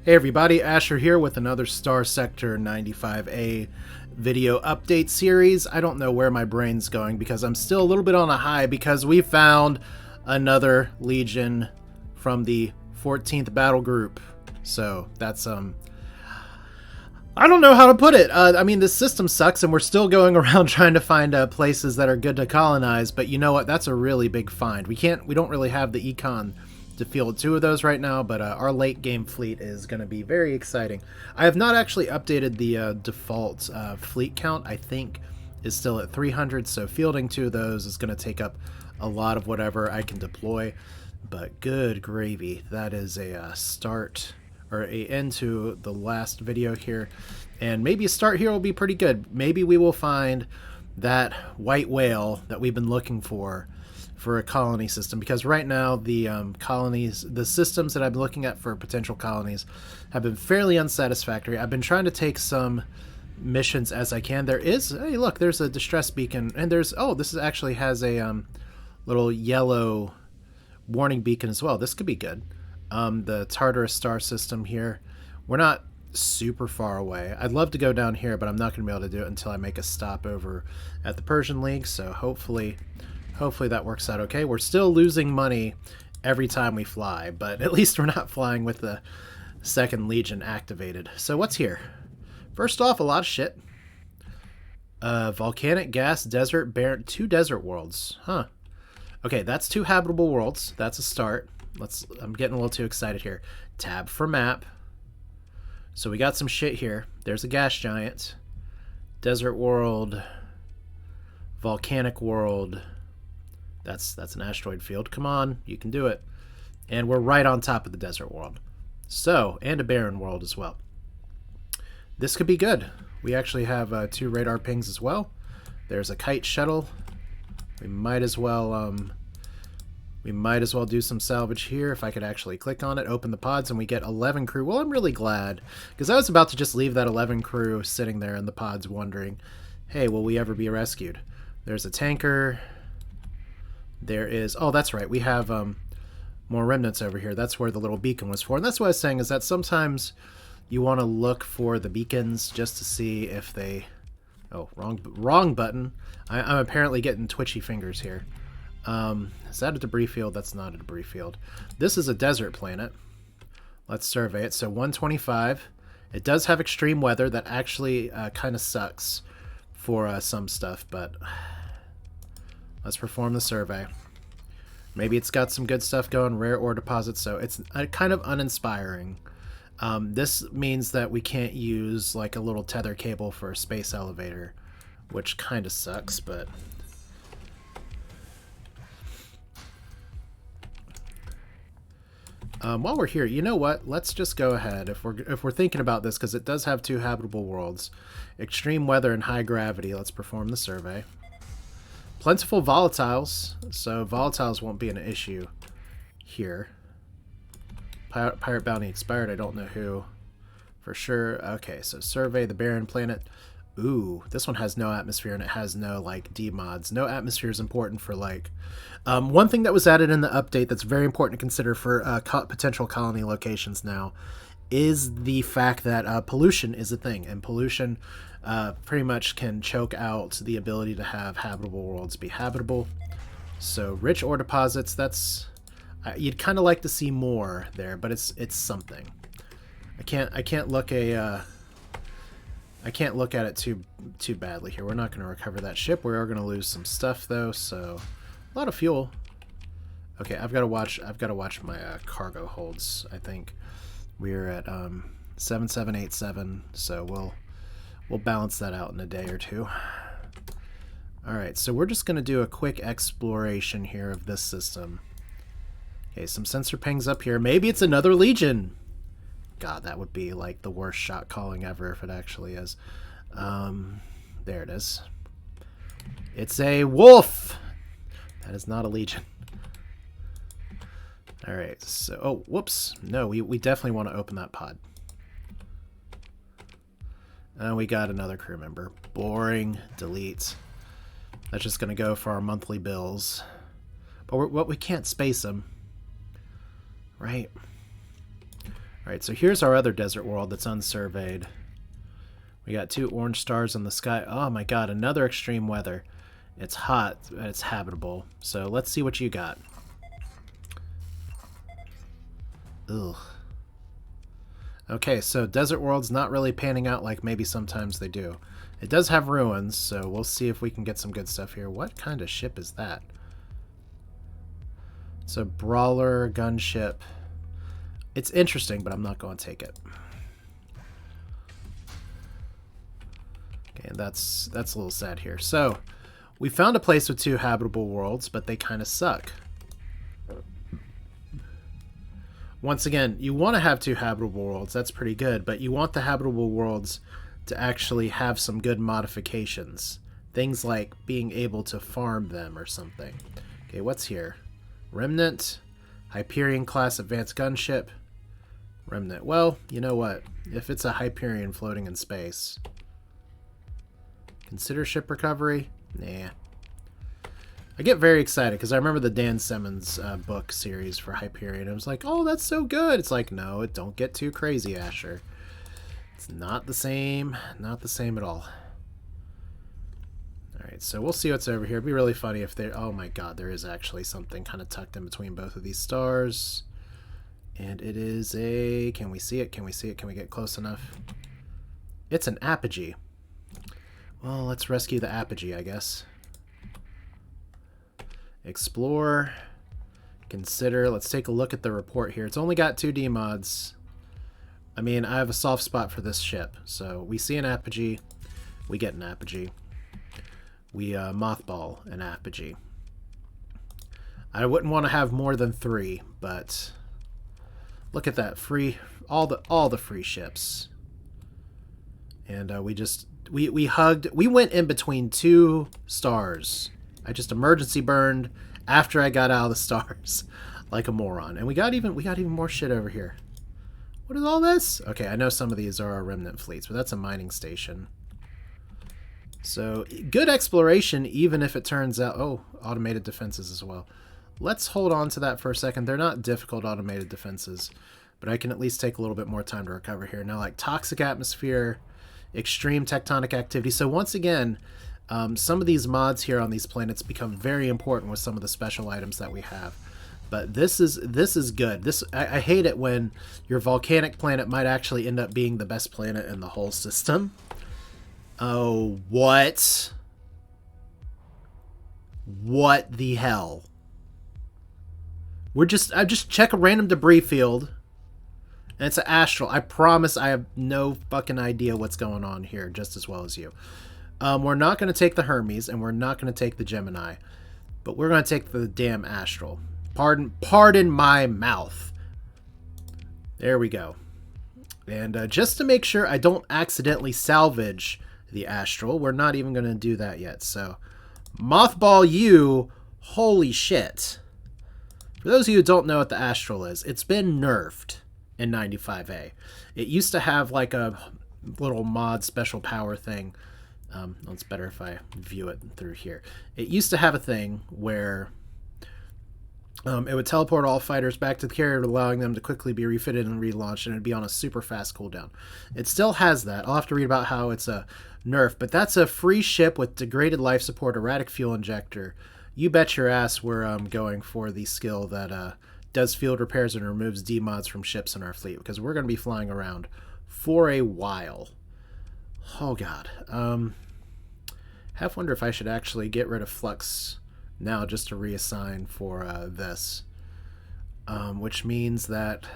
Hey everybody, Asher here with another Starsector 0.95a video update series. I don't know where my brain's going because I'm still a little bit on a high because we found another Legion from the 14th battle group. So that's I don't know how to put it. I mean, this system sucks and we're still going around trying to find places that are good to colonize, but you know what? That's a really big find. We don't really have the econ to field two of those right now, but our late game fleet is going to be very exciting. I have not actually updated the default fleet count. I think is still at 300, so fielding two of those is going to take up a lot of whatever I can deploy, but good gravy. That is a start or a end to the last video here, and maybe a start here will be pretty good. Maybe we will find that white whale that we've been looking for a colony system, because right now the colonies, the systems that I've been looking at for potential colonies have been fairly unsatisfactory. I've been trying to take some missions as I can. There is, hey look, there's a distress beacon, and there's, oh, this is actually has a little yellow warning beacon as well. This could be good. The Tartarus star system here, we're not super far away. I'd love to go down here, but I'm not going to be able to do it until I make a stop over at the Persian League, so hopefully that works out okay. We're still losing money every time we fly, but at least we're not flying with the second Legion activated. So what's here? First off, a lot of shit. Volcanic gas, desert, barren, 2 desert worlds. Huh. Okay, that's 2 habitable worlds. That's a start. I'm getting a little too excited here. Tab for map. So we got some shit here. There's a gas giant. Desert world. Volcanic world. That's an asteroid field. Come on, you can do it. And we're right on top of the desert world. So, and a barren world as well. This could be good. We actually have 2 radar pings as well. There's a kite shuttle. We might as well do some salvage here. If I could actually click on it, open the pods, and we get 11 crew. Well, I'm really glad, because I was about to just leave that 11 crew sitting there in the pods wondering, hey, will we ever be rescued? There's a tanker. There is, oh, that's right, we have more remnants over here. That's where the little beacon was for. And that's what I was saying, is that sometimes you want to look for the beacons just to see if they, oh, wrong button. I'm apparently getting twitchy fingers here. Is that a debris field? That's not a debris field. This is a desert planet. Let's survey it. So 125. It does have extreme weather that actually kind of sucks for some stuff, but let's perform the survey. Maybe it's got some good stuff going, rare ore deposits, so it's kind of uninspiring. This means that we can't use like a little tether cable for a space elevator, which kind of sucks, but while we're here, you know what? Let's just go ahead, if we're thinking about this, because it does have 2 habitable worlds, extreme weather and high gravity. Let's perform the survey. Plentiful volatiles, so volatiles won't be an issue here. Pirate bounty expired. I don't know who for sure. Okay, so survey the barren planet. Ooh, this one has no atmosphere and it has no like D mods. No atmosphere is important for like one thing that was added in the update that's very important to consider for potential colony locations now is the fact that pollution is a thing, and pollution pretty much can choke out the ability to have habitable worlds be habitable. So rich ore deposits, that's you'd kind of like to see more there, but it's something. I can't look at it too badly here. We're not going to recover that ship. We are going to lose some stuff though, so a lot of fuel. Okay, I've got to watch my cargo holds. I think we're at 7787, so we'll balance that out in a day or two. Alright, so we're just going to do a quick exploration here of this system. Okay, some sensor pings up here. Maybe it's another Legion! God, that would be like the worst shot calling ever if it actually is. There it is. It's a wolf! That is not a Legion. Alright, so, oh, whoops. No, we definitely want to open that pod. We got another crew member. Boring. Delete. That's just going to go for our monthly bills. But we can't space them. Right? Alright, so here's our other desert world that's unsurveyed. We got 2 orange stars in the sky. Oh my god, another extreme weather. It's hot, but it's habitable. So let's see what you got. Ugh. Okay, so desert world's not really panning out like maybe sometimes they do. It does have ruins, so we'll see if we can get some good stuff here. What kind of ship is that? It's a brawler gunship. It's interesting, but I'm not going to take it. Okay, that's a little sad here. So, we found a place with 2 habitable worlds, but they kind of suck. Once again, you want to have 2 habitable worlds. That's pretty good, but you want the habitable worlds to actually have some good modifications. Things like being able to farm them or something. Okay, what's here? Remnant, Hyperion class advanced gunship. Remnant. Well, you know what? If it's a Hyperion floating in space. Consider ship recovery? Nah. I get very excited because I remember the Dan Simmons book series for Hyperion. I was like, oh, that's so good. It's like, no, don't get too crazy, Asher. It's not the same. Not the same at all. Alright, so we'll see what's over here. It'd be really funny if there... Oh my god, there is actually something kind of tucked in between both of these stars. And it is a... Can we see it? Can we see it? Can we get close enough? It's an apogee. Well, let's rescue the apogee, I guess. Explore. Consider. Let's take a look at the report here. It's only got 2D mods. I mean, I have a soft spot for this ship. So we see an apogee. We get an apogee. We mothball an apogee. I wouldn't want to have more than 3, but look at that. Free. All the free ships. And we hugged. We went in between 2 stars. I just emergency burned after I got out of the stars like a moron. And we got even more shit over here. What is all this? Okay, I know some of these are our remnant fleets, but that's a mining station. So, good exploration, even if it turns out... Oh, automated defenses as well. Let's hold on to that for a second. They're not difficult automated defenses, but I can at least take a little bit more time to recover here. Now, like toxic atmosphere, extreme tectonic activity. So once again... some of these mods here on these planets become very important with some of the special items that we have. But this is good. I hate it when your volcanic planet might actually end up being the best planet in the whole system. Oh, what? What the hell? I just check a random debris field, and it's an astral. I promise I have no fucking idea what's going on here, just as well as you. We're not going to take the Hermes, and we're not going to take the Gemini, but we're going to take the damn astral. Pardon my mouth. There we go. And just to make sure I don't accidentally salvage the astral, we're not even going to do that yet. So, mothball you, holy shit. For those of you who don't know what the astral is, it's been nerfed in 95A. It used to have like a little mod special power thing. It's better if I view it through here. It used to have a thing where it would teleport all fighters back to the carrier, allowing them to quickly be refitted and relaunched, and it'd be on a super fast cooldown. It still has that. I'll have to read about how it's a nerf, but that's a free ship with degraded life support, erratic fuel injector. You bet your ass we're going for the skill that does field repairs and removes demods from ships in our fleet, because we're going to be flying around for a while. Oh god. Half wonder if I should actually get rid of Flux now just to reassign for this. Which means that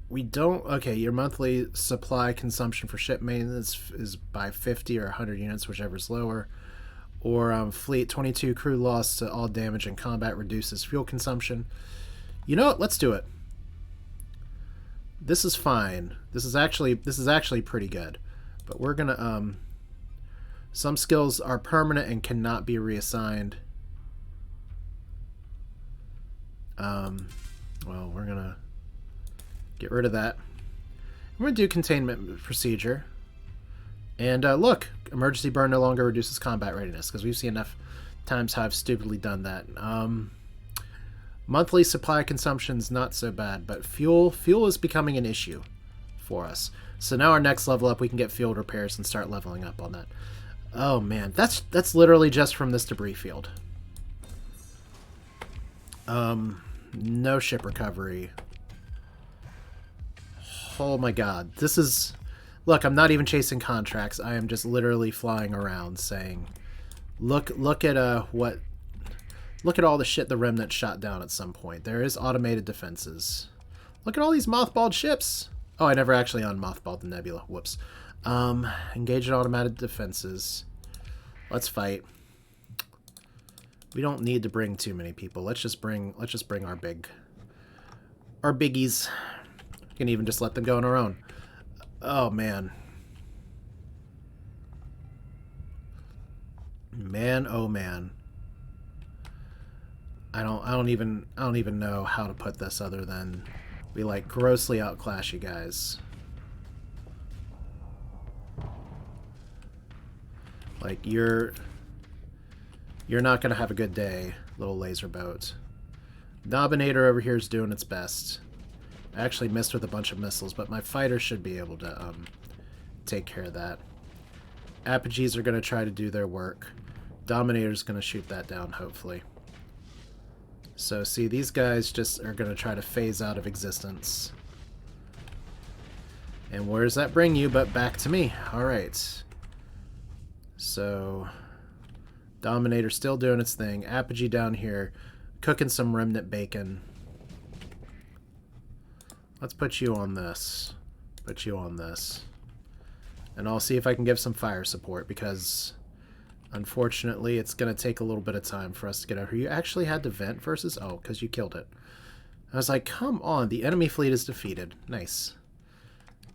we don't... Okay, your monthly supply consumption for ship maintenance is by 50 or 100 units, whichever's lower. Or fleet 22 crew loss to all damage in combat reduces fuel consumption. You know what? Let's do it. This is fine. This is actually pretty good. But we're gonna some skills are permanent and cannot be reassigned. Well, we're gonna get rid of that. We're gonna do containment procedure. And look, emergency burn no longer reduces combat readiness, because we've seen enough times how I've stupidly done that. Monthly supply consumption's not so bad, but fuel is becoming an issue for us. So now our next level up, we can get field repairs and start leveling up on that. Oh man, that's literally just from this debris field. No ship recovery. Oh my god, this is... Look, I'm not even chasing contracts. I am just literally flying around saying, look at what... Look at all the shit the Remnant shot down at some point. There is automated defenses. Look at all these mothballed ships. Oh, I never actually unmothballed the Nebula. Whoops. Engage in automated defenses. Let's fight. We don't need to bring too many people. Let's just bring our biggies. We can even just let them go on our own. Oh man. Man, oh man. I don't even know how to put this other than we like grossly outclass you guys. Like you're not gonna have a good day, little laser boat. Dominator over here is doing its best. I actually missed with a bunch of missiles, but my fighters should be able to take care of that. Apogees are gonna try to do their work. Dominator's gonna shoot that down, hopefully. So, see, these guys just are going to try to phase out of existence. And where does that bring you but back to me? Alright. So, Dominator still doing its thing. Apogee down here, cooking some Remnant bacon. Let's put you on this. Put you on this. And I'll see if I can give some fire support, because... unfortunately, it's going to take a little bit of time for us to get over here. You actually had to vent versus... Oh, because you killed it. I was like, come on. The enemy fleet is defeated. Nice.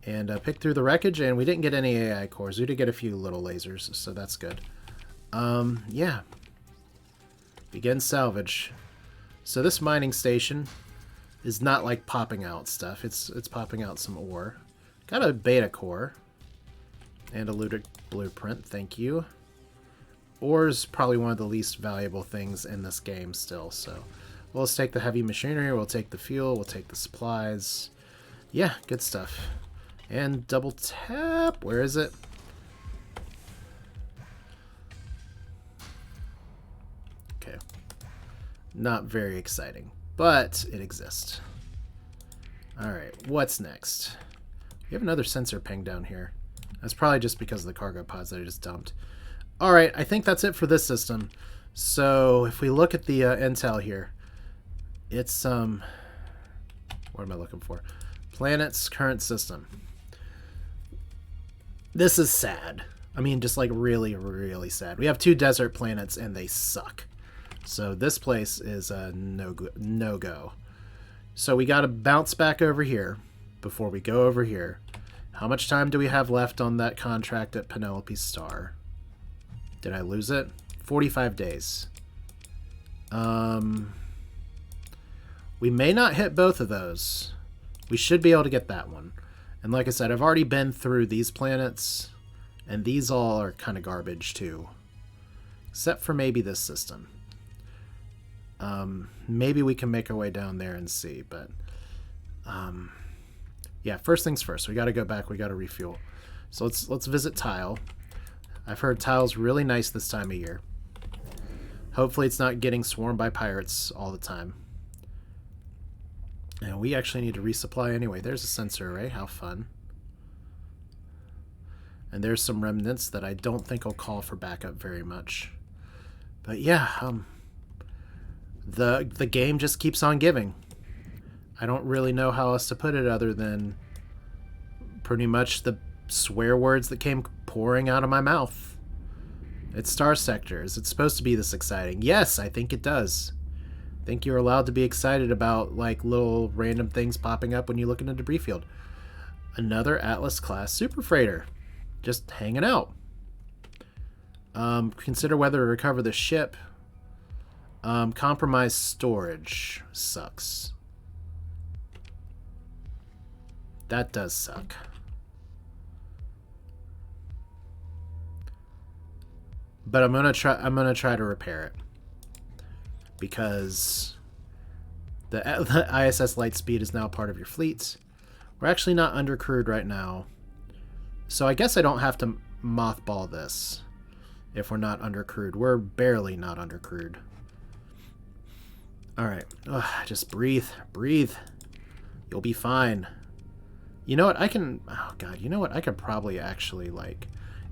And pick through the wreckage, and we didn't get any AI cores. We did get a few little lasers, so that's good. Yeah. Begin salvage. So this mining station is not like popping out stuff. It's popping out some ore. Got a beta core. And a looted blueprint. Thank you. Ore is probably one of the least valuable things in this game still, so we'll just take the heavy machinery, we'll take the fuel, we'll take the supplies. Yeah, good stuff. And double tap, where is it? Okay. Not very exciting, but it exists. Alright, what's next? We have another sensor ping down here. That's probably just because of the cargo pods that I just dumped. Alright, I think that's it for this system. So, if we look at the intel here, it's, what am I looking for? Planet's current system. This is sad. I mean, just like really, really sad. We have 2 desert planets and they suck. So this place is a no-go. So we gotta bounce back over here before we go over here. How much time do we have left on that contract at Penelope Star? Did I lose it? 45 days. We may not hit both of those. We should be able to get that one. And like I said, I've already been through these planets, and these all are kind of garbage too. Except for maybe this system. Maybe we can make our way down there and see, but... yeah, first things first. We gotta go back, we gotta refuel. So let's visit Tile. I've heard Tile's really nice this time of year. Hopefully it's not getting swarmed by pirates all the time. And we actually need to resupply anyway. There's a sensor array. How fun. And there's some remnants that I don't think will call for backup very much. But yeah, the game just keeps on giving. I don't really know how else to put it other than pretty much the swear words that came pouring out of my mouth. It's Starsector. Is it supposed to be this exciting? Yes, I think it does. I think you're allowed to be excited about like little random things popping up when you look in a debris field. Another Atlas class super freighter. Just hanging out. Consider whether to recover the ship. Compromise storage. Sucks. That does suck. But I'm gonna try to repair it. Because The ISS Lightspeed is now part of your fleet. We're actually not undercrewed right now. So I guess I don't have to mothball this if we're not undercrewed. We're barely not undercrewed. Alright. Just breathe. Breathe. You'll be fine. You know what? I can... Oh, God. You know what? I could probably actually, like...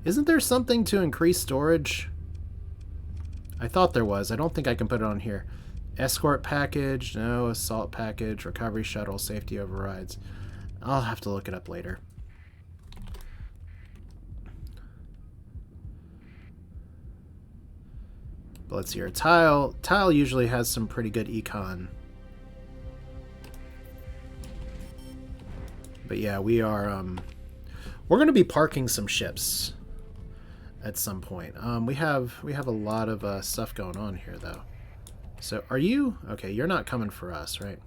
Isn't there something to increase storage? I thought there was. I don't think I can put it on here. Escort package. No. Assault package. Recovery shuttle. Safety overrides. I'll have to look it up later. But let's see here. Tile usually has some pretty good econ. But yeah, we are we're going to be parking some ships at some point. We have a lot of stuff going on here though. So are you okay? You're not coming for us, right?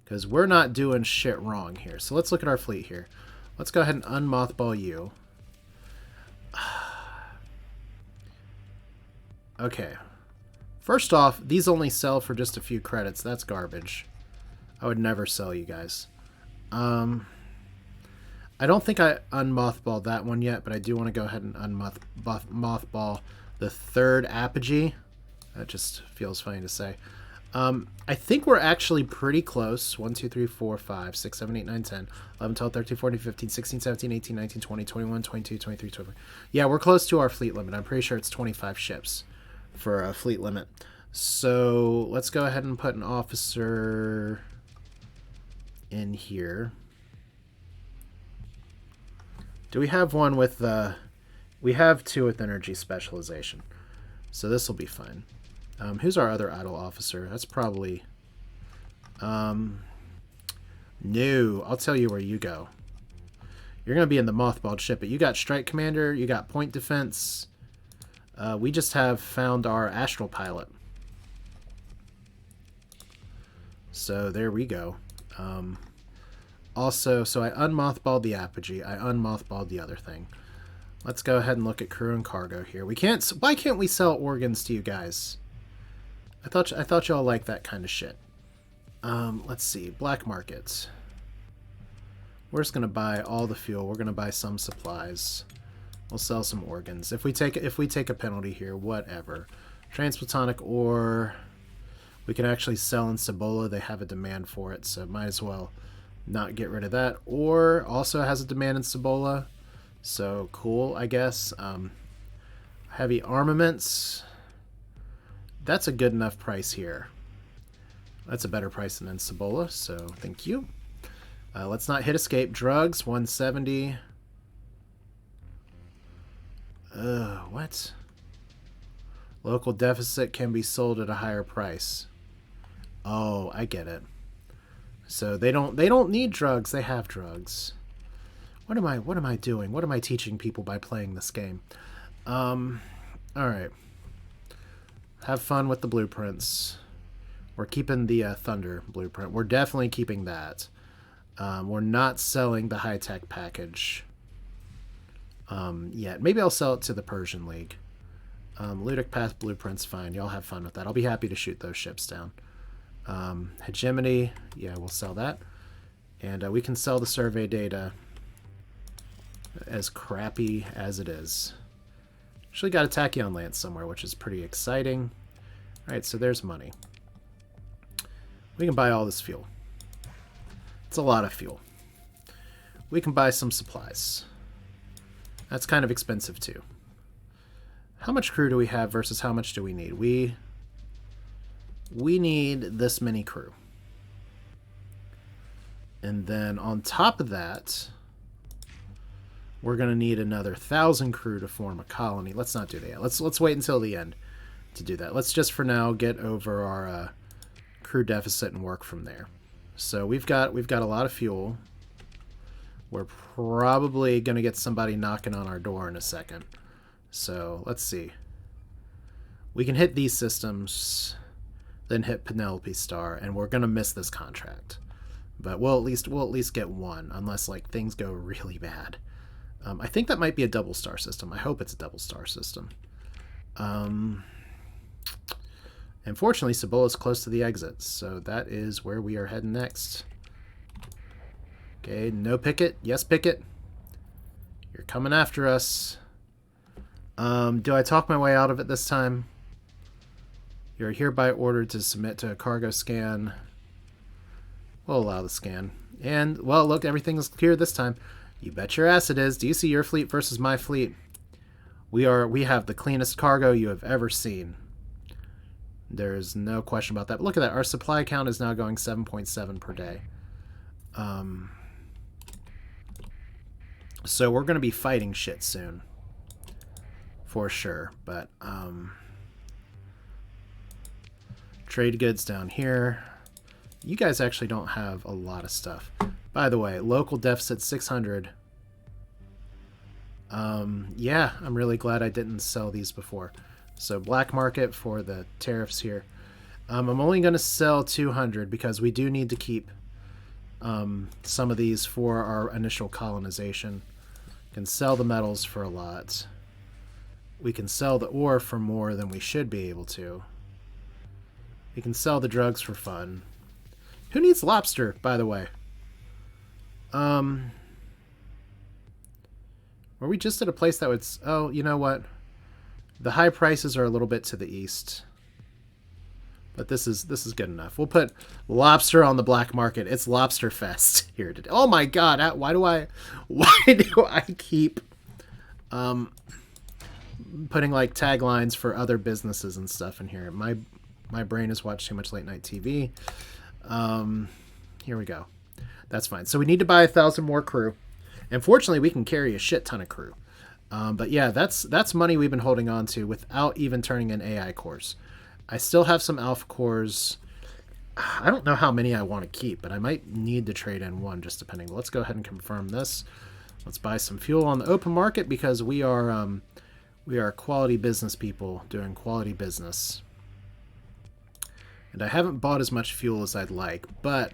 Because we're not doing shit wrong here. So let's look at our fleet here. Let's go ahead and unmothball you. Okay. First off, these only sell for just a few credits. That's garbage. I would never sell you guys. I don't think I unmothballed that one yet, but I do want to go ahead and mothball the third apogee. That just feels funny to say. I think we're actually pretty close. 1, 2, 3, 4, 5, 6, 7, 8, 9, 10, 11, 12, 13, 14, 15, 16, 17, 18, 19, 20, 21, 22, 23, 24. Yeah, we're close to our fleet limit. I'm pretty sure it's 25 ships for a fleet limit. So let's go ahead and put an officer in here. Do we have one with we have 2 with energy specialization. So this will be fine. Who's our other idle officer? That's probably no, I'll tell you where you go. You're going to be in the mothballed ship, but you got strike commander, you got point defense. We just have found our astral pilot. So there we go. Also, so I unmothballed the apogee. I unmothballed the other thing. Let's go ahead and look at crew and cargo here. We can't. Why can't we sell organs to you guys? I thought y'all liked that kind of shit. Let's see. Black markets. We're just gonna buy all the fuel. We're gonna buy some supplies. We'll sell some organs. If we take a penalty here, whatever. Transplutonic ore. We can actually sell in Cibola. They have a demand for it, so might as well not get rid of that. Ore also has a demand in Cibola, so cool, I guess. Heavy armaments. That's a good enough price here. That's a better price than in Cibola, so thank you. Let's not hit escape. Drugs, 170. What? Local deficit can be sold at a higher price. Oh, I get it. So they don't need drugs. They have drugs. What am I doing? What am I teaching people by playing this game? All right. Have fun with the blueprints. We're keeping the Thunder blueprint. We're definitely keeping that. We're not selling the high-tech package yet. Maybe I'll sell it to the Persian League. Ludic Path blueprint's fine. Y'all have fun with that. I'll be happy to shoot those ships down. Hegemony, yeah, we'll sell that. And we can sell the survey data as crappy as it is. Actually got a tachyon lance somewhere, which is pretty exciting. Alright, so there's money. We can buy all this fuel. It's a lot of fuel. We can buy some supplies. That's kind of expensive too. How much crew do we have versus how much do we need? We need this many crew. And then on top of that, we're going to need another 1,000 crew to form a colony. Let's not do that yet. Let's wait until the end to do that. Let's just for now get over our crew deficit and work from there. So we've got a lot of fuel. We're probably going to get somebody knocking on our door in a second. So let's see. We can hit these systems, then hit Penelope Star, and we're going to miss this contract. But we'll at least get one, unless like things go really bad. I think that might be a double star system. I hope it's a double star system. And fortunately, Cibola's close to the exit, so that is where we are heading next. Okay, no picket. Yes, picket. You're coming after us. Do I talk my way out of it this time? You're hereby ordered to submit to a cargo scan. We'll allow the scan. And, well, look, everything is clear this time. You bet your ass it is. Do you see your fleet versus my fleet? We have the cleanest cargo you have ever seen. There's no question about that. But look at that. Our supply count is now going 7.7 per day. So we're going to be fighting shit soon. For sure. But, trade goods down here. You guys actually don't have a lot of stuff. By the way, local deficit 600. Yeah, I'm really glad I didn't sell these before. So black market for the tariffs here. I'm only going to sell 200 because we do need to keep some of these for our initial colonization. We can sell the metals for a lot. We can sell the ore for more than we should be able to. We can sell the drugs for fun. Who needs lobster, by the way? Were we just at a place that would... Oh, you know what? The high prices are a little bit to the east. But this is good enough. We'll put lobster on the black market. It's Lobster Fest here today. Oh my god, why do I keep putting like taglines for other businesses and stuff in here? My brain has watched too much late night TV. Here we go. That's fine. So we need to buy 1,000 more crew. And fortunately, we can carry a shit ton of crew. But yeah, that's money we've been holding on to without even turning in AI cores. I still have some alpha cores. I don't know how many I want to keep, but I might need to trade in one just depending. But let's go ahead and confirm this. Let's buy some fuel on the open market because we are quality business people doing quality business. And I haven't bought as much fuel as I'd like, but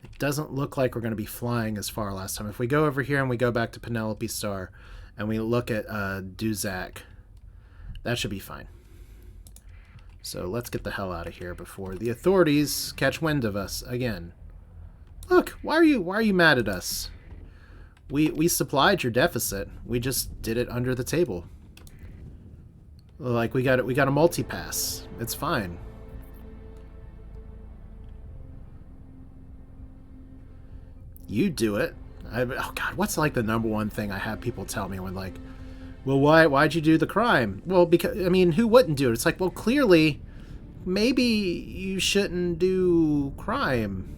it doesn't look like we're going to be flying as far last time. If we go over here and we go back to Penelope Star and we look at Duzak, that should be fine. So let's get the hell out of here before the authorities catch wind of us again. Look, why are you mad at us? We supplied your deficit. We just did it under the table. Like we got a multi-pass. It's fine. You do it. Oh god, what's like the number one thing I have people tell me when like, well, why'd you do the crime? Well, because I mean, who wouldn't do it? It's like, well, clearly, maybe you shouldn't do crime.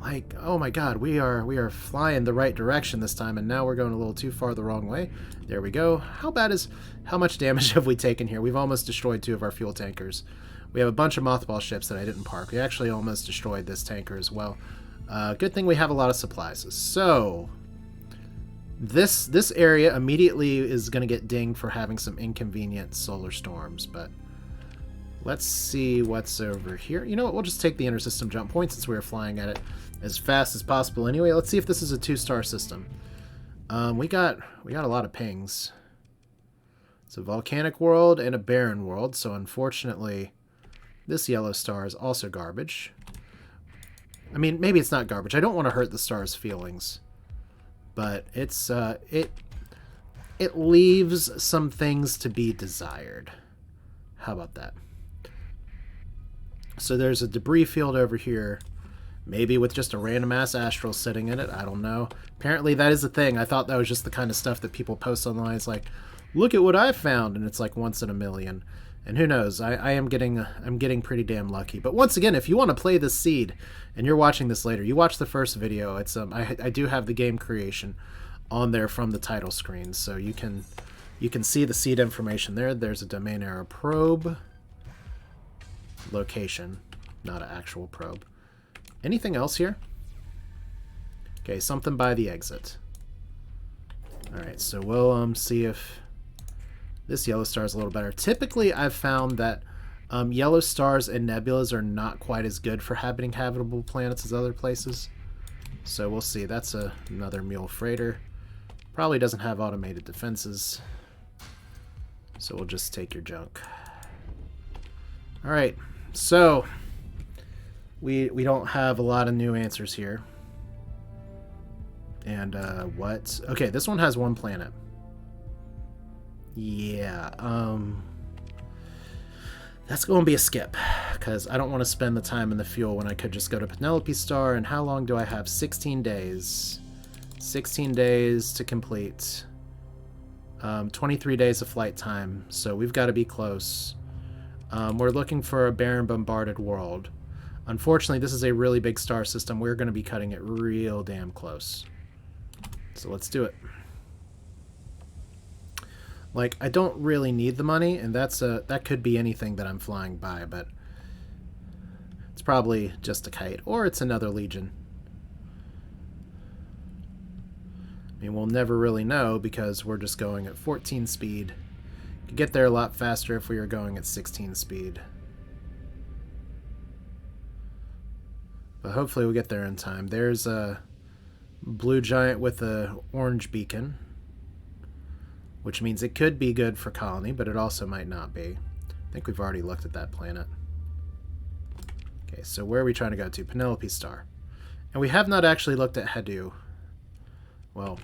Like, oh my god, we are flying the right direction this time, and now we're going a little too far the wrong way. There we go. How much damage have we taken here? We've almost destroyed 2 of our fuel tankers. We have a bunch of mothball ships that I didn't park. We actually almost destroyed this tanker as well. Good thing we have a lot of supplies. So this area immediately is going to get dinged for having some inconvenient solar storms, but let's see what's over here. You know what? We'll just take the intersystem jump point since we were flying at it as fast as possible anyway. Let's see if this is a 2-star system. We got a lot of pings. It's a volcanic world and a barren world, so unfortunately this yellow star is also garbage. I mean, maybe it's not garbage. I don't want to hurt the star's feelings, but it's it leaves some things to be desired. How about that? So there's a debris field over here, maybe with just a random ass astral sitting in it. I don't know. Apparently that is a thing. I thought that was just the kind of stuff that people post online. It's like, look at what I found, and it's like once in a million. And who knows? I'm getting pretty damn lucky. But once again, if you want to play this seed, and you're watching this later, you watch the first video. It's I do have the game creation on there from the title screen, so you can see the seed information there. There's a domain error probe location, not an actual probe. Anything else here? Okay, something by the exit. All right, so we'll see if this yellow star is a little better. Typically, I've found that yellow stars and nebulas are not quite as good for habiting habitable planets as other places. So we'll see. That's another mule freighter. Probably doesn't have automated defenses. So we'll just take your junk. All right, so we don't have a lot of new answers here. And what? Okay, this one has one planet. Yeah, that's going to be a skip, because I don't want to spend the time in the fuel when I could just go to Penelope Star. And how long do I have? 16 days. 16 days to complete. 23 days of flight time, so we've got to be close. We're looking for a barren bombarded world. Unfortunately, this is a really big star system. We're going to be cutting it real damn close. So let's do it. Like, I don't really need the money, and that could be anything that I'm flying by, but it's probably just a kite, or it's another Legion. I mean, we'll never really know because we're just going at 14 speed. Could get there a lot faster if we were going at 16 speed. But hopefully we'll get there in time. There's a blue giant with a orange beacon, which means it could be good for colony, but it also might not be. I think we've already looked at that planet. Okay, so where are we trying to go to? Penelope Star. And we have not actually looked at Hedu. Well,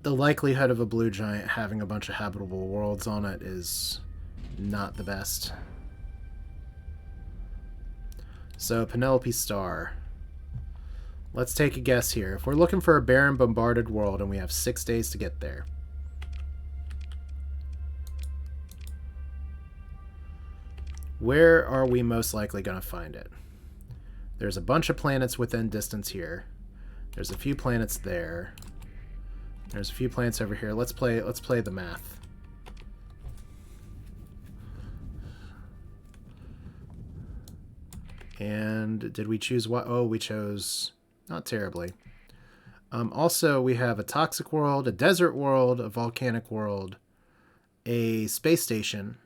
the likelihood of a blue giant having a bunch of habitable worlds on it is not the best. So, Penelope Star. Let's take a guess here. If we're looking for a barren bombarded world and we have 6 days to get there. Where are we most likely going to find it? There's a bunch of planets within distance here. There's a few planets there. There's a few planets over here. Let's play the math. And did we choose what? Oh, we chose not terribly. Also, we have a toxic world, a desert world, a volcanic world, a space station,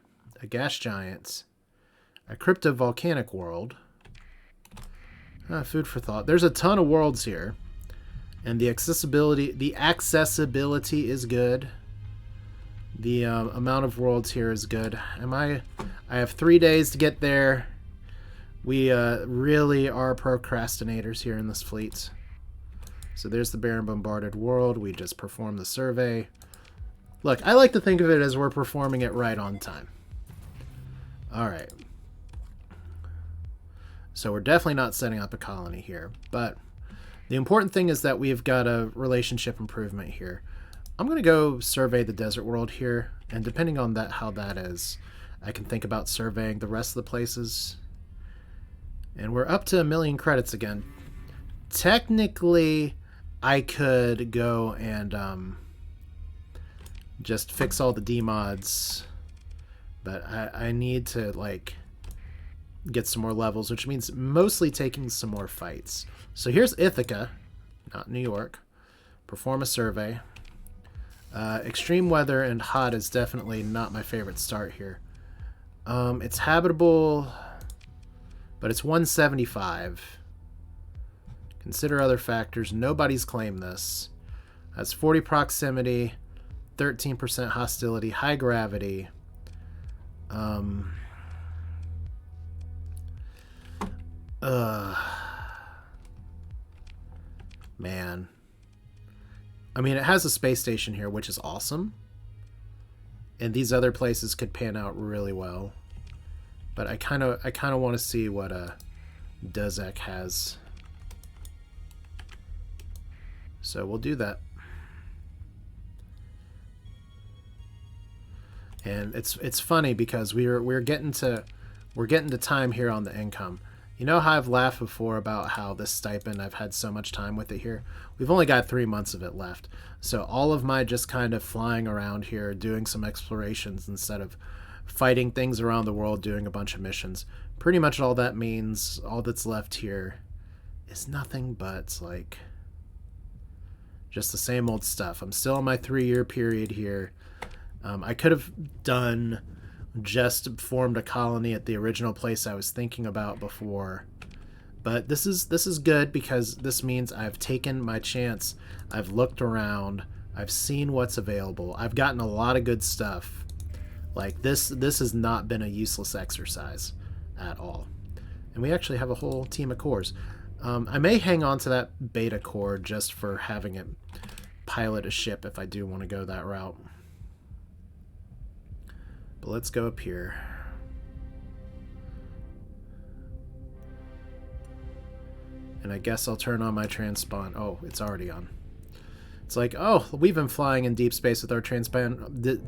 a gas giant, a cryptovolcanic world. Food for thought. There's a ton of worlds here. And the accessibility is good. The amount of worlds here is good. I have 3 days to get there. We really are procrastinators here in this fleet. So there's the barren bombarded world. We just performed the survey. Look, I like to think of it as we're performing it right on time. All right. So we're definitely not setting up a colony here, but the important thing is that we've got a relationship improvement here. I'm going to go survey the desert world here, and depending on that, how that is, I can think about surveying the rest of the places. And we're up to 1 million credits again. Technically, I could go and just fix all the D-mods, but I need to, like, get some more levels, which means mostly taking some more fights. So here's Ithaca, not New York. Perform a survey. Extreme weather and hot is definitely not my favorite start here. It's habitable, but it's 175. Consider other factors. Nobody's claimed this. That's 40 proximity, 13% hostility, high gravity. Man. I mean, it has a space station here, which is awesome. And these other places could pan out really well. But I kind of want to see what Duzek has. So we'll do that. And it's funny because we're getting to time here on the income. You know how I've laughed before about how this stipend, I've had so much time with it here? We've only got 3 months of it left. So all of my just kind of flying around here, doing some explorations instead of fighting things around the world, doing a bunch of missions. Pretty much all that means, all that's left here is nothing but, like, just the same old stuff. I'm still in my 3-year period here. I could have just formed a colony at the original place I was thinking about before, but this is good because this means I've taken my chance. I've looked around, I've seen what's available, I've gotten a lot of good stuff. Like, this has not been a useless exercise at all. And we actually have a whole team of cores. I may hang on to that beta core just for having it pilot a ship if I do want to go that route. But let's go up here. And I guess I'll turn on my transpond. Oh, it's already on. It's like, oh, we've been flying in deep space with our transpander.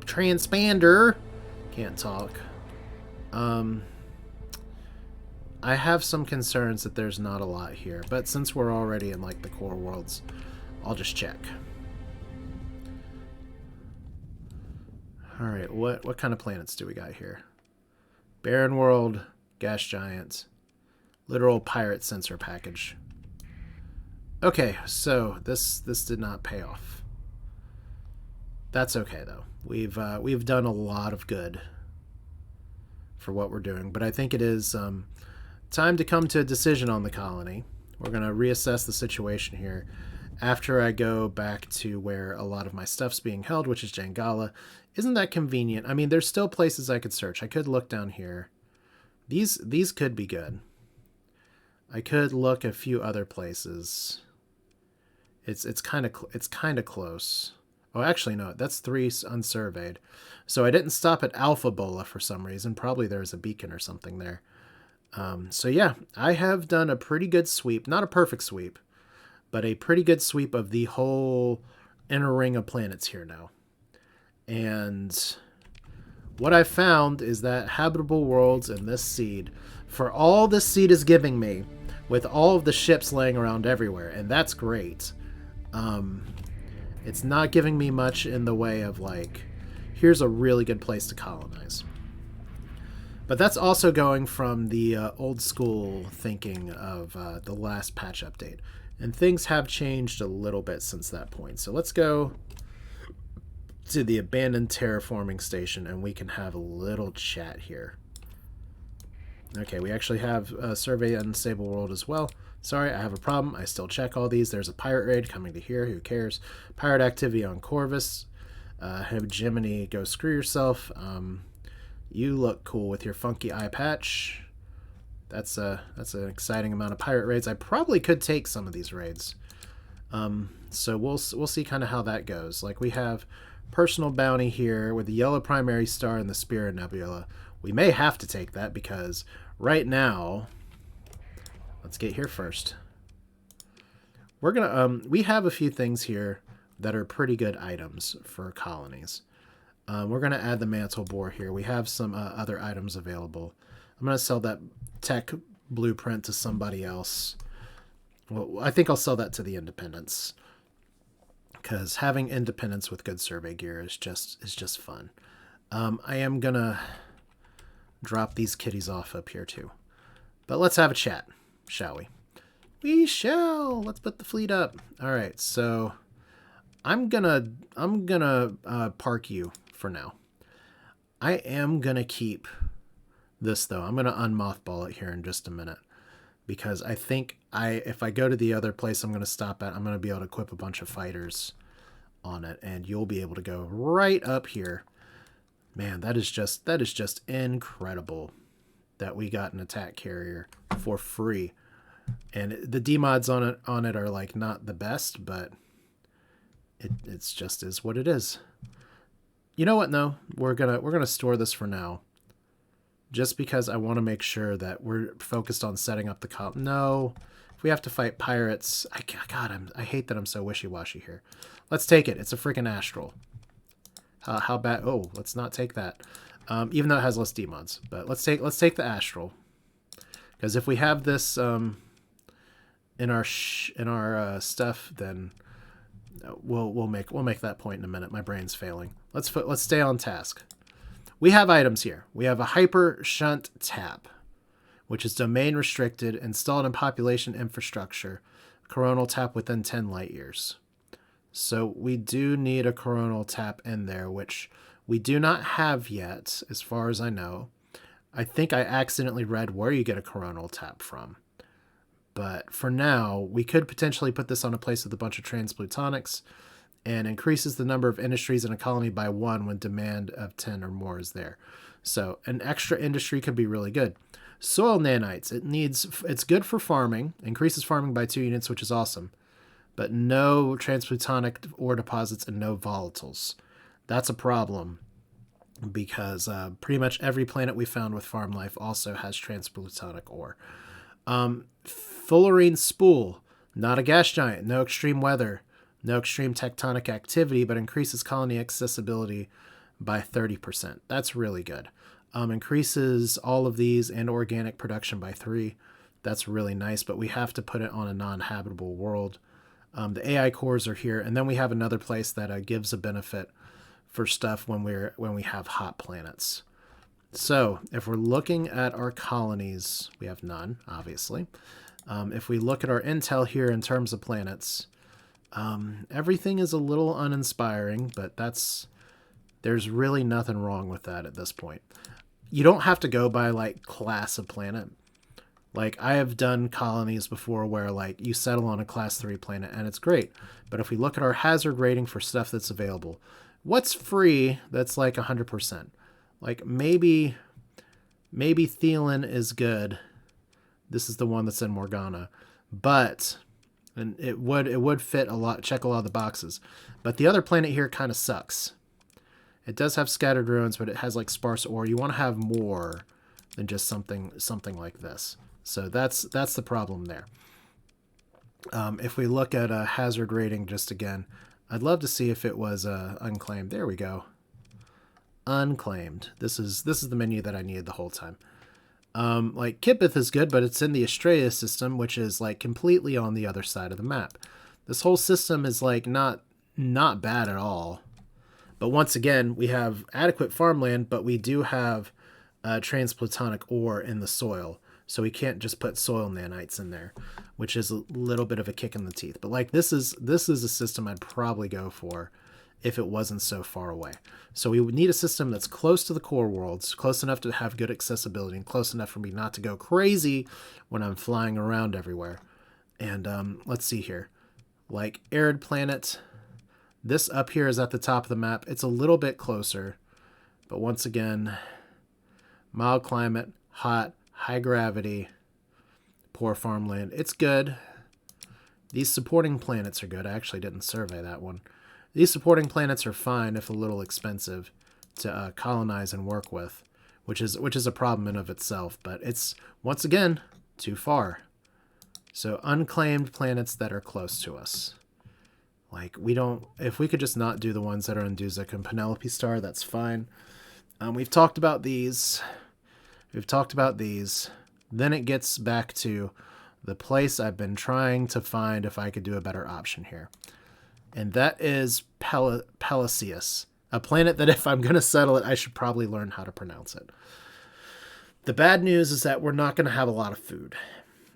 Can't talk. I have some concerns that there's not a lot here, but since we're already in like the core worlds, I'll just check. All right, what kind of planets do we got here? Barren world, gas giant, literal pirate sensor package. Okay, so this did not pay off. That's okay though. We've done a lot of good for what we're doing, but I think it is time to come to a decision on the colony. We're going to reassess the situation here after I go back to where a lot of my stuff's being held, which is Jangala. Isn't that convenient? I mean, there's still places I could search. I could look down here. These could be good. I could look a few other places. It's kind of close. Oh, actually no, that's 3 unsurveyed. So I didn't stop at Alpha Bola for some reason. Probably there's a beacon or something there. So yeah, I have done a pretty good sweep. Not a perfect sweep, but a pretty good sweep of the whole inner ring of planets here now. And what I found is that habitable worlds in this seed, for all this seed is giving me, with all of the ships laying around everywhere, and that's great. It's not giving me much in the way of like, here's a really good place to colonize. But that's also going from the old school thinking of the last patch update. And things have changed a little bit since that point. So let's go to the abandoned terraforming station and we can have a little chat here. Okay, we actually have a survey unstable world as well. Sorry, I have a problem. I still check all these. There's a pirate raid coming to here. Who cares? Pirate activity on Corvus. Have Jiminy go screw yourself. You look cool with your funky eye patch. That's an exciting amount of pirate raids. I probably could take some of these raids. So we'll see kind of how that goes. Like we have personal bounty here with the yellow primary star and the Spirit Nebula. We may have to take that because right now, let's get here first. We're gonna we have a few things here that are pretty good items for colonies. We're going to add the mantle bore here. We have some other items available. I'm going to sell that tech blueprint to somebody else. Well, I think I'll sell that to the Independents, because having Independents with good survey gear is just fun. I am going to drop these kitties off up here too. But let's have a chat, shall we? We shall. Let's put the fleet up. All right, so I'm gonna park you for now. I am gonna keep this though. I'm gonna unmothball it here in just a minute, because I think if I go to the other place I'm gonna stop at, I'm gonna be able to equip a bunch of fighters on it, and you'll be able to go right up here. Man, that is just incredible that we got an attack carrier for free, and the demods on it are like not the best, but it's just is what it is. You know what? No, we're gonna store this for now, just because I want to make sure that we're focused on setting up the No, if we have to fight pirates, I hate that I'm so wishy-washy here. Let's take it. It's a freaking astral. How bad? Oh, let's not take that. Even though it has less demods, but let's take the astral, because if we have this in our stuff, then we'll make that point in a minute. My brain's failing. Let's stay on task. We have items here. We have a hyper shunt tap, which is domain restricted, installed in population infrastructure, coronal tap within 10 light years. So we do need a coronal tap in there, which we do not have yet, as far as I know. I think I accidentally read where you get a coronal tap from. But for now, we could potentially put this on a place with a bunch of transplutonics and increases the number of industries in a colony by 1 when demand of 10 or more is there. So an extra industry could be really good. Soil nanites, it's good for farming, increases farming by 2 units, which is awesome, but no transplutonic ore deposits and no volatiles. That's a problem because pretty much every planet we found with farm life also has transplutonic ore. Fullerene spool, not a gas giant, no extreme weather, no extreme tectonic activity, but increases colony accessibility by 30%. That's really good. Increases all of these and organic production by 3. That's really nice, but we have to put it on a non-habitable world. The AI cores are here, and then we have another place that gives a benefit for stuff when we have hot planets. So if we're looking at our colonies, we have none, obviously. If we look at our intel here in terms of planets, everything is a little uninspiring, but there's really nothing wrong with that at this point. You don't have to go by like class of planet. Like I have done colonies before where like you settle on a class 3 planet and it's great. But if we look at our hazard rating for stuff that's available, what's free that's like 100%? Like maybe Thielen is good. This is the one that's in Morgana, but and it would fit a lot, check a lot of the boxes. But the other planet here kind of sucks. It does have scattered ruins, but it has like sparse ore. You want to have more than just something like this. So that's the problem there. If we look at a hazard rating, just again, I'd love to see if it was unclaimed. There we go. Unclaimed. This is the menu that I needed the whole time. Like Kipith is good, but it's in the Estrella system, which is like completely on the other side of the map. This whole system is like not bad at all. But once again, we have adequate farmland, but we do have transplutonic ore in the soil. So we can't just put soil nanites in there, which is a little bit of a kick in the teeth. But like this is a system I'd probably go for if it wasn't so far away. So we would need a system that's close to the core worlds, close enough to have good accessibility, and close enough for me not to go crazy when I'm flying around everywhere. And let's see here. Like arid planet, this up here is at the top of the map. It's a little bit closer, but once again, mild climate, hot, high gravity, poor farmland. It's good. These supporting planets are good. I actually didn't survey that one. These supporting planets are fine if a little expensive to colonize and work with, which is a problem in of itself, but it's, once again, too far. So unclaimed planets that are close to us. Like, if we could just not do the ones that are in Duzek and Penelope Star, that's fine. We've talked about these. Then it gets back to the place I've been trying to find if I could do a better option here. And that is Pelasius, a planet that if I'm going to settle it, I should probably learn how to pronounce it. The bad news is that we're not going to have a lot of food.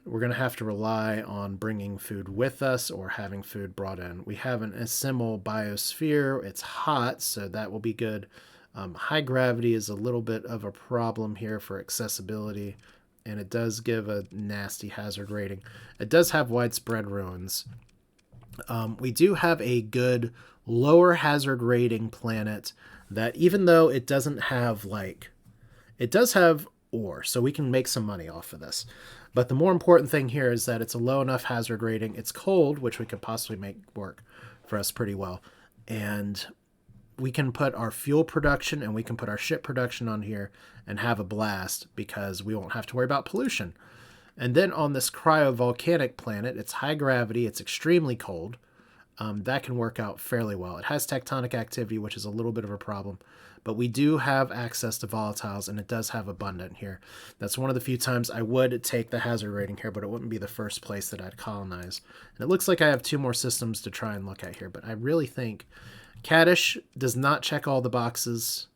We're going to have to rely on bringing food with us or having food brought in. We have an Asimal biosphere. It's hot, so that will be good. High gravity is a little bit of a problem here for accessibility, and it does give a nasty hazard rating. It does have widespread ruins. We do have a good lower hazard rating planet that, even though it doesn't have it does have ore, so we can make some money off of this. But the more important thing here is that it's a low enough hazard rating. It's cold, which we could possibly make work for us pretty well. And we can put our fuel production and we can put our ship production on here and have a blast because we won't have to worry about pollution. And then on this cryovolcanic planet, it's high gravity, it's extremely cold. That can work out fairly well. It has tectonic activity, which is a little bit of a problem, but we do have access to volatiles, and it does have abundant here. That's one of the few times I would take the hazard rating here, but it wouldn't be the first place that I'd colonize. And it looks like I have 2 more systems to try and look at here, but I really think Kadish does not check all the boxes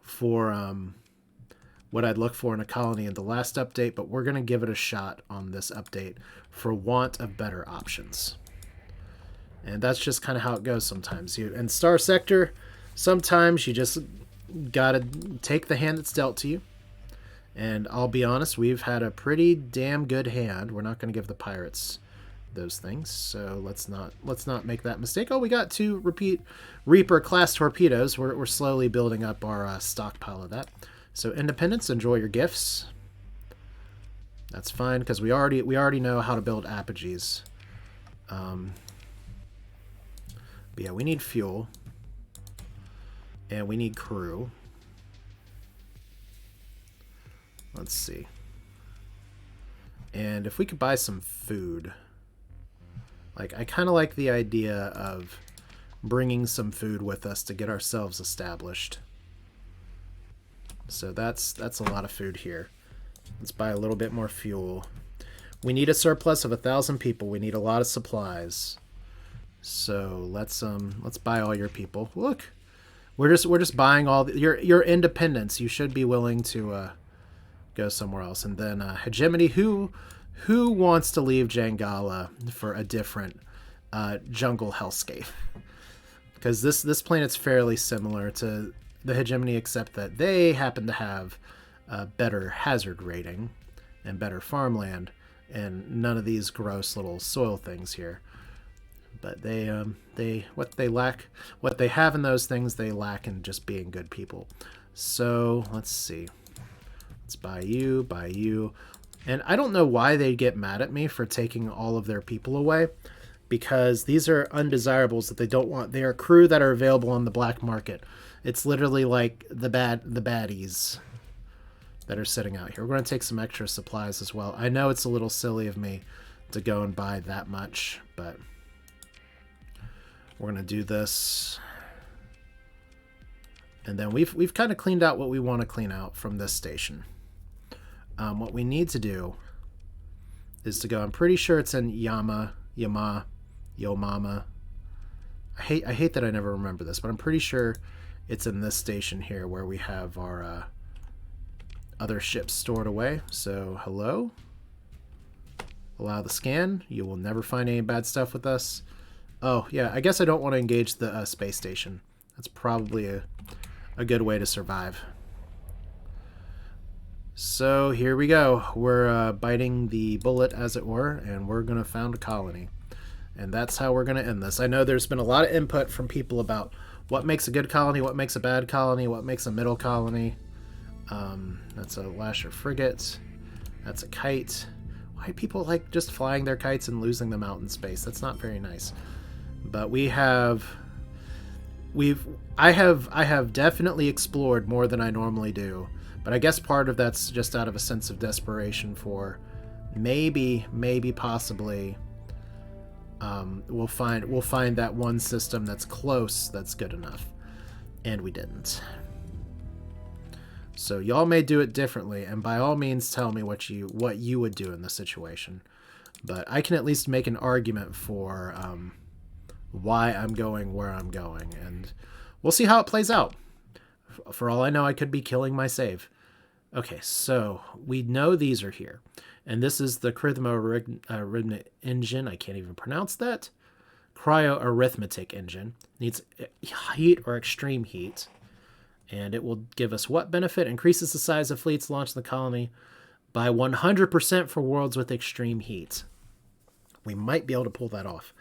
for what I'd look for in a colony in the last update, but we're going to give it a shot on this update for want of better options. And that's just kind of how it goes sometimes. In Starsector, sometimes you just got to take the hand that's dealt to you. And I'll be honest, we've had a pretty damn good hand. We're not going to give the pirates those things. So let's not make that mistake. Oh, we got 2 Reaper class torpedoes. We're slowly building up our stockpile of that. So Independence, enjoy your gifts. That's fine because we already know how to build apogees. But yeah, we need fuel and we need crew. Let's see. And if we could buy some food, like I kind of like the idea of bringing some food with us to get ourselves established. So that's a lot of food here. Let's buy a little bit more fuel. We need a surplus of 1,000 people. We need a lot of supplies. So let's buy all your people. Look, we're just buying all your independence. You should be willing to go somewhere else. And then hegemony. Who wants to leave Jangala for a different jungle hellscape? Because this planet's fairly similar to the hegemony, except that they happen to have a better hazard rating and better farmland, and none of these gross little soil things here. But what they have in those things, they lack in just being good people. So let's see. Let's buy you. And I don't know why they get mad at me for taking all of their people away, because these are undesirables that they don't want. They are crew that are available on the black market. It's literally like the baddies that are sitting out here. We're going to take some extra supplies as well. I know it's a little silly of me to go and buy that much, but we're going to do this. And then we've kind of cleaned out what we want to clean out from this station. What we need to do is to go. I'm pretty sure it's in Yomama. I hate that I never remember this, but I'm pretty sure it's in this station here where we have our other ships stored away. So hello. Allow the scan. You will never find any bad stuff with us. Oh yeah, I guess I don't want to engage the space station. That's probably a good way to survive. So here we go. We're biting the bullet, as it were, and we're going to found a colony. And that's how we're going to end this. I know there's been a lot of input from people about what makes a good colony, what makes a bad colony, what makes a middle colony. That's a Lasher frigate. That's a kite. Why people like just flying their kites and losing them out in space? That's not very nice. But I have definitely explored more than I normally do. But I guess part of that's just out of a sense of desperation for maybe possibly we'll find that one system that's close, that's good enough. And we didn't. So y'all may do it differently, and by all means tell me what you would do in this situation. But I can at least make an argument for why I'm going where I'm going, and we'll see how it plays out. For all I know, I could be killing my save. Okay, so we know these are here. And this is the cryoarithmetic engine. I can't even pronounce that. Cryo-arithmetic engine. Needs heat or extreme heat. And it will give us what benefit? Increases the size of fleets launched in the colony by 100% for worlds with extreme heat. We might be able to pull that off.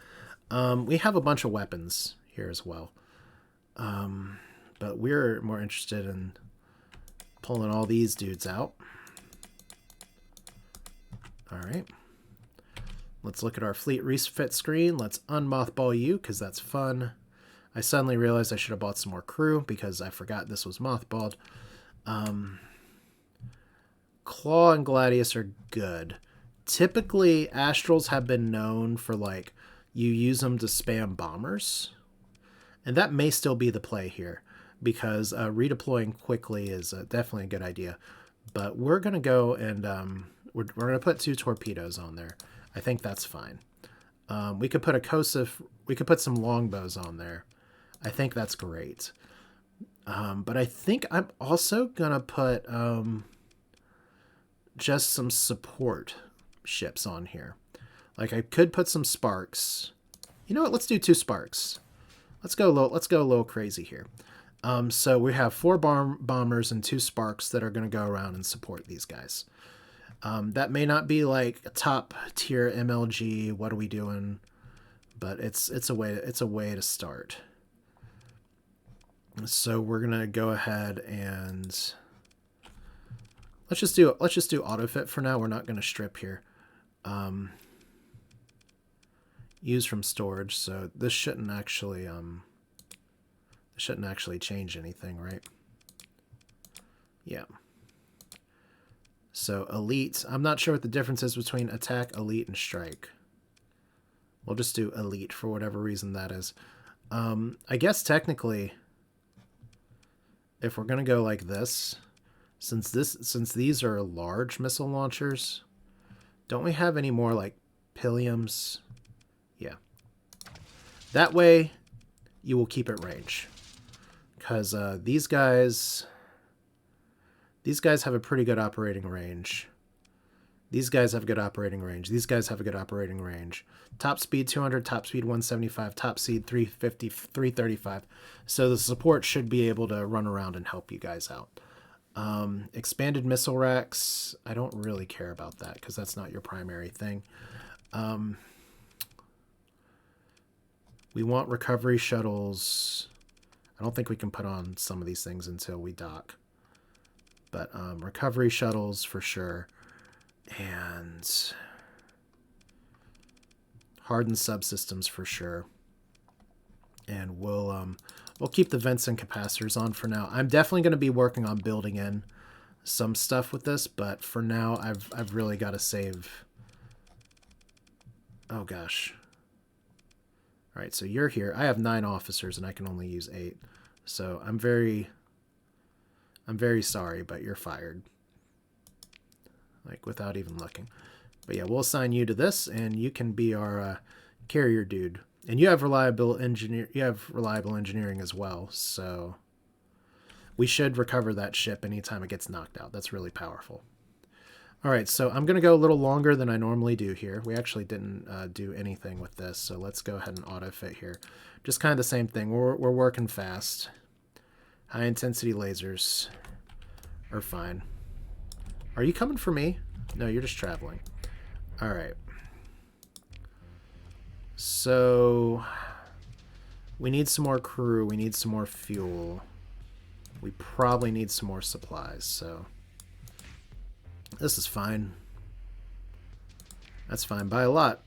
We have a bunch of weapons here as well. But we're more interested in pulling all these dudes out. All right. Let's look at our fleet refit screen. Let's unmothball you because that's fun. I suddenly realized I should have bought some more crew because I forgot this was mothballed. Claw and Gladius are good. Typically, Astrals have been known for, like, you use them to spam bombers. And that may still be the play here because redeploying quickly is definitely a good idea. But we're going to go and we're going to put 2 torpedoes on there. I think that's fine. We could put some longbows on there. I think that's great. But I think I'm also going to put just some support ships on here. Like I could put some sparks. You know what? Let's do 2 sparks. Let's go a little crazy here. So we have 4 bombers and 2 sparks that are going to go around and support these guys. That may not be like a top tier MLG. What are we doing? But it's a way to start. So we're gonna go ahead and let's just do autofit for now. We're not gonna strip here. Use from storage. So this shouldn't actually change anything, right? Yeah. So elite. I'm not sure what the difference is between attack, elite, and strike. We'll just do elite for whatever reason that is. I guess technically, if we're gonna go like this, since these are large missile launchers, don't we have any more like Piliums? Yeah. That way, you will keep it range, because these guys have a pretty good operating range. These guys have good operating range. These guys have a good operating range. Top speed 200, top speed 175, top speed 350, 335. So the support should be able to run around and help you guys out. Expanded missile racks, I don't really care about that because that's not your primary thing. We want recovery shuttles. I don't think we can put on some of these things until we dock. But recovery shuttles for sure. And hardened subsystems for sure. And we'll keep the vents and capacitors on for now. I'm definitely going to be working on building in some stuff with this, but for now I've really got to save. Oh gosh. All right, so you're here. I have 9 officers and I can only use 8. So I'm very sorry, but you're fired. Like without even looking. But yeah, we'll assign you to this and you can be our carrier dude. And you have reliable engineering as well, so we should recover that ship anytime it gets knocked out. That's really powerful. All right, so I'm going to go a little longer than I normally do here. We actually didn't do anything with this, so let's go ahead and auto-fit here. Just kind of the same thing. We're working fast. High-intensity lasers are fine. Are you coming for me? No, you're just traveling. All right. So we need some more crew. We need some more fuel. We probably need some more supplies, so this is fine. That's fine by a lot.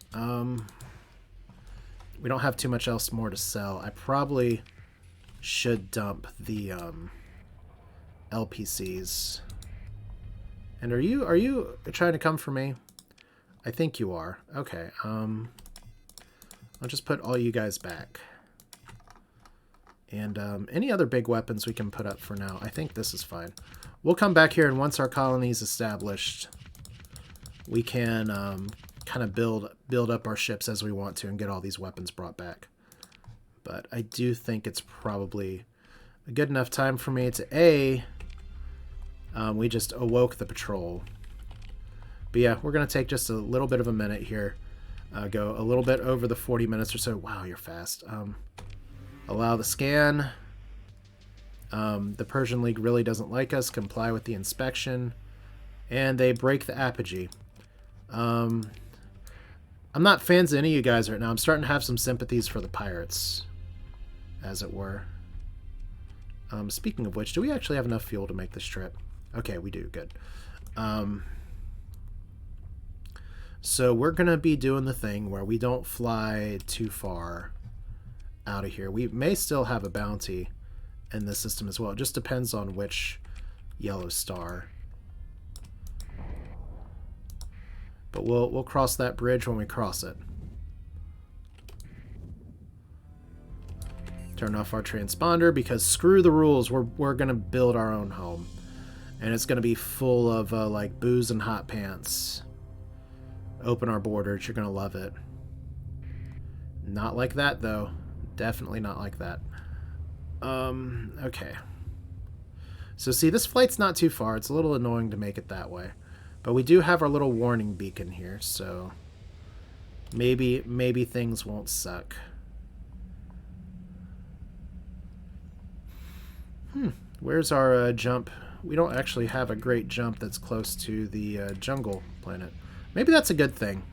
We don't have too much else more to sell. I probably should dump the LPCs. And are you trying to come for me? I think you are. Okay. I'll just put all you guys back. And any other big weapons we can put up for now. I think this is fine. We'll come back here, and once our colony is established, we can kind of build up our ships as we want to and get all these weapons brought back. But I do think it's probably a good enough time for me to we just awoke the patrol. But yeah, we're going to take just a little bit of a minute here. Go a little bit over the 40 minutes or so. Wow, you're fast. Allow the scan. The Persian League really doesn't like us. Comply with the inspection. And they break the apogee. I'm not fans of any of you guys right now. I'm starting to have some sympathies for the pirates, as it were. Speaking of which, do we actually have enough fuel to make this trip? Okay, we do. Good. So we're going to be doing the thing where we don't fly too far out of here. We may still have a bounty in this system as well. It just depends on which yellow star. But we'll cross that bridge when we cross it. Turn off our transponder because screw the rules. We're going to build our own home. And it's going to be full of like booze and hot pants. Open our borders. You're going to love it. Not like that, though. Definitely not like that. Okay. So see, this flight's not too far. It's a little annoying to make it that way. But we do have our little warning beacon here, so maybe things won't suck. Where's our jump we don't actually have a great jump that's close to the jungle planet. Maybe that's a good thing.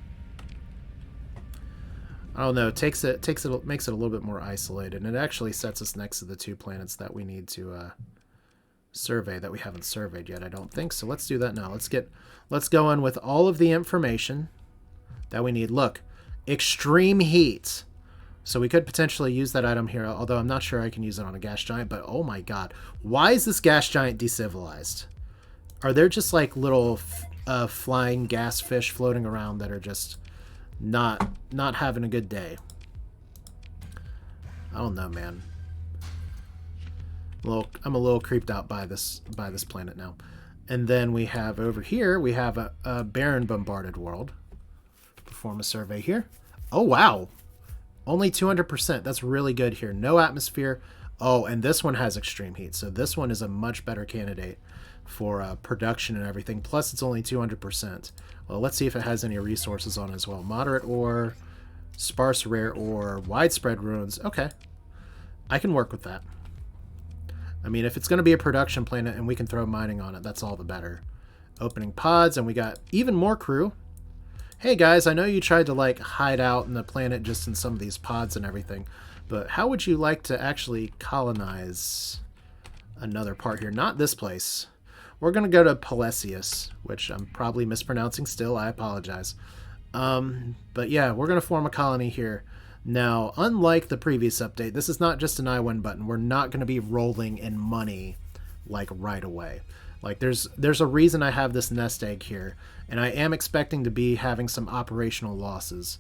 I don't know. Makes it a little bit more isolated, and it actually sets us next to the 2 planets that we need to survey that we haven't surveyed yet. I don't think so. Let's do that now. Let's go in with all of the information that we need. Look, extreme heat. So we could potentially use that item here, although I'm not sure I can use it on a gas giant. But oh my god, why is this gas giant decivilized? Are there just like little flying gas fish floating around that are just not having a good day? I don't know, man. I'm a little creeped out by this planet now. And then we have over here, we have a barren bombarded world. Perform a survey here. Oh wow. Only 200%. That's really good here. No atmosphere. Oh, and this one has extreme heat. So this one is a much better candidate for production and everything. Plus, it's only 200%. Well, let's see if it has any resources on it as well. Moderate ore, sparse rare ore, widespread ruins. Okay. I can work with that. I mean, if it's going to be a production planet and we can throw mining on it, that's all the better. Opening pods, and we got even more crew. Hey guys, I know you tried to like hide out in the planet just in some of these pods and everything, but how would you like to actually colonize another part here? Not this place. We're going to go to Pelesius, which I'm probably mispronouncing still. I apologize. But yeah, we're going to form a colony here. Now, unlike the previous update, this is not just an I win button. We're not going to be rolling in money like right away. Like there's a reason I have this nest egg here, and I am expecting to be having some operational losses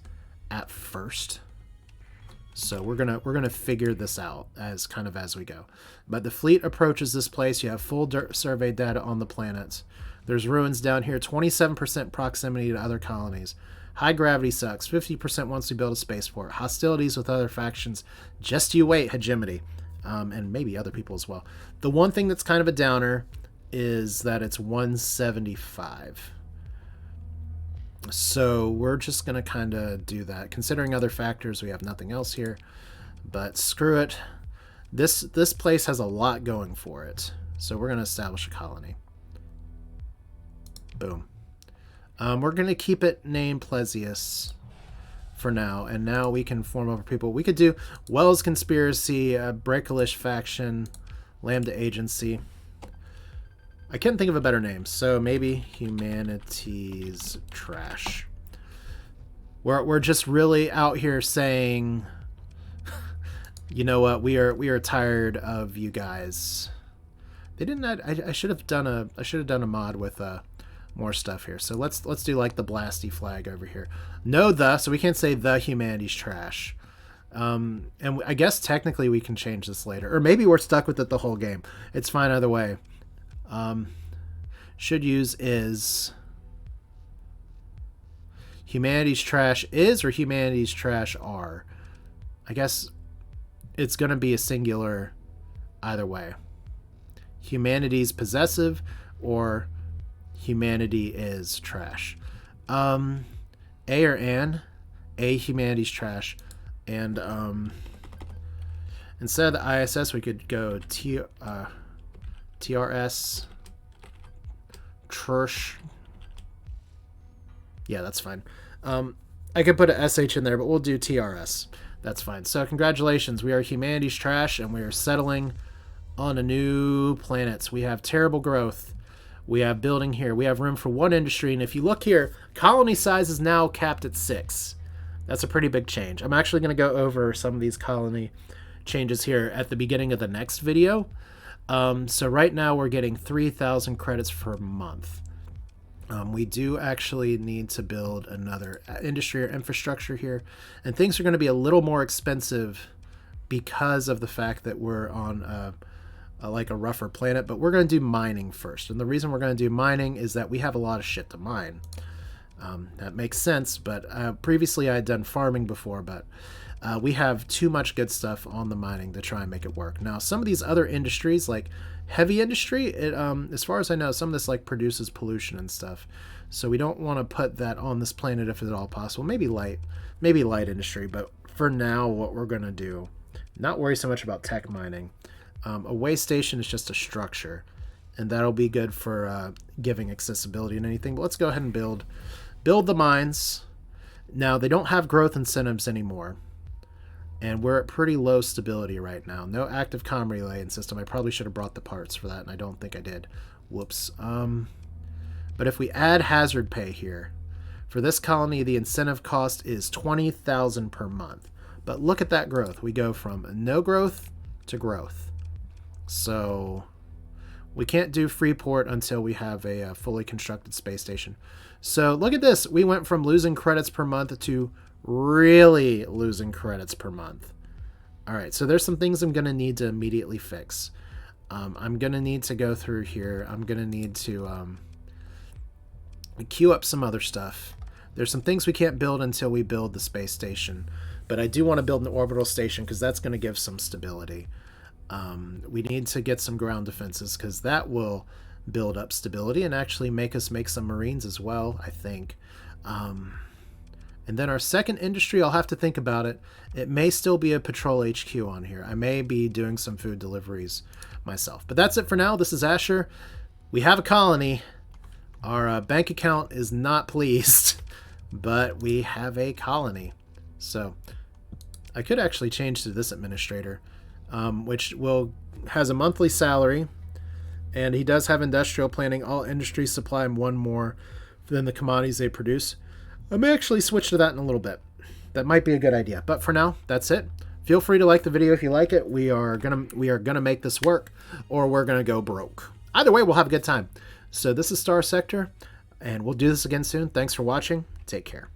at first. So we're gonna figure this out as we go. But the fleet approaches this place. You have full survey data on the planets. There's ruins down here. 27% proximity to other colonies. High gravity sucks. 50% once we build a spaceport. Hostilities with other factions. Just you wait, hegemony, and maybe other people as well. The one thing that's kind of a downer is that it's 175. So we're just going to kind of do that. Considering other factors, we have nothing else here. But screw it. This place has a lot going for it. So we're going to establish a colony. Boom. We're going to keep it named Pelesius for now. And now we can form over people. We could do Wells Conspiracy, Breakalish Faction, Lambda Agency. I can't think of a better name, so maybe Humanities Trash. We're just really out here saying, you know what, we are tired of you guys. They didn't. I should have done a mod with more stuff here. So let's do like the blasty flag over here. No so we can't say the Humanities Trash. And I guess technically we can change this later, or maybe we're stuck with it the whole game. It's fine either way. Should use is Humanities Trash is or Humanities Trash are. I guess it's going to be a singular either way. Humanities Possessive or Humanity is Trash. A or an. A Humanities Trash. And instead of the ISS we could go TRS Trush. Yeah, that's fine. I could put a SH in there, but we'll do TRS. That's fine. So congratulations. We are Humanities Trash, and we are settling on a new planet. We have terrible growth. We have building here. We have room for 1 industry, and if you look here, colony size is now capped at 6. That's a pretty big change. I'm actually going to go over some of these colony changes here at the beginning of the next video. So right now we're getting 3,000 credits per month. We do actually need to build another industry or infrastructure here, and things are going to be a little more expensive because of the fact that we're on like a rougher planet, but we're going to do mining first. And the reason we're going to do mining is that we have a lot of shit to mine. That makes sense, but previously I had done farming before, but we have too much good stuff on the mining to try and make it work. Now, some of these other industries, like heavy industry, it as far as I know, some of this like produces pollution and stuff. So we don't want to put that on this planet if at all possible. Maybe light industry, but for now, what we're going to do, not worry so much about tech mining. A way station is just a structure. and that'll be good for giving accessibility and anything. But let's go ahead and build the mines. Now, they don't have growth incentives anymore, and we're at pretty low stability right now. No active comm relay in system. I probably should have brought the parts for that, and I don't think I did. Whoops. But if we add hazard pay here, for this colony, the incentive cost is 20,000 per month. But look at that growth. We go from no growth to growth. So we can't do Freeport until we have a fully constructed space station. So look at this. We went from losing credits per month to really losing credits per month. All right, so there's some things I'm going to need to immediately fix. I'm going to need to go through here. I'm going to need to queue up some other stuff. There's some things we can't build until we build the space station. But I do want to build an orbital station because that's going to give some stability. We need to get some ground defenses because that will build up stability and actually make us make some marines as well, I think. And then our second industry, I'll have to think about it. It may still be a patrol HQ on here. I may be doing some food deliveries myself. But that's it for now. This is Asher. We have a colony. Our bank account is not pleased, but we have a colony. So I could actually change to this administrator, which has a monthly salary, and he does have industrial planning. All industries supply him one more than the commodities they produce. I may actually switch to that in a little bit. That might be a good idea. But for now, that's it. Feel free to like the video if you like it. We are gonna make this work, or we're gonna go broke. Either way, we'll have a good time. So this is Starsector, and we'll do this again soon. Thanks for watching. Take care.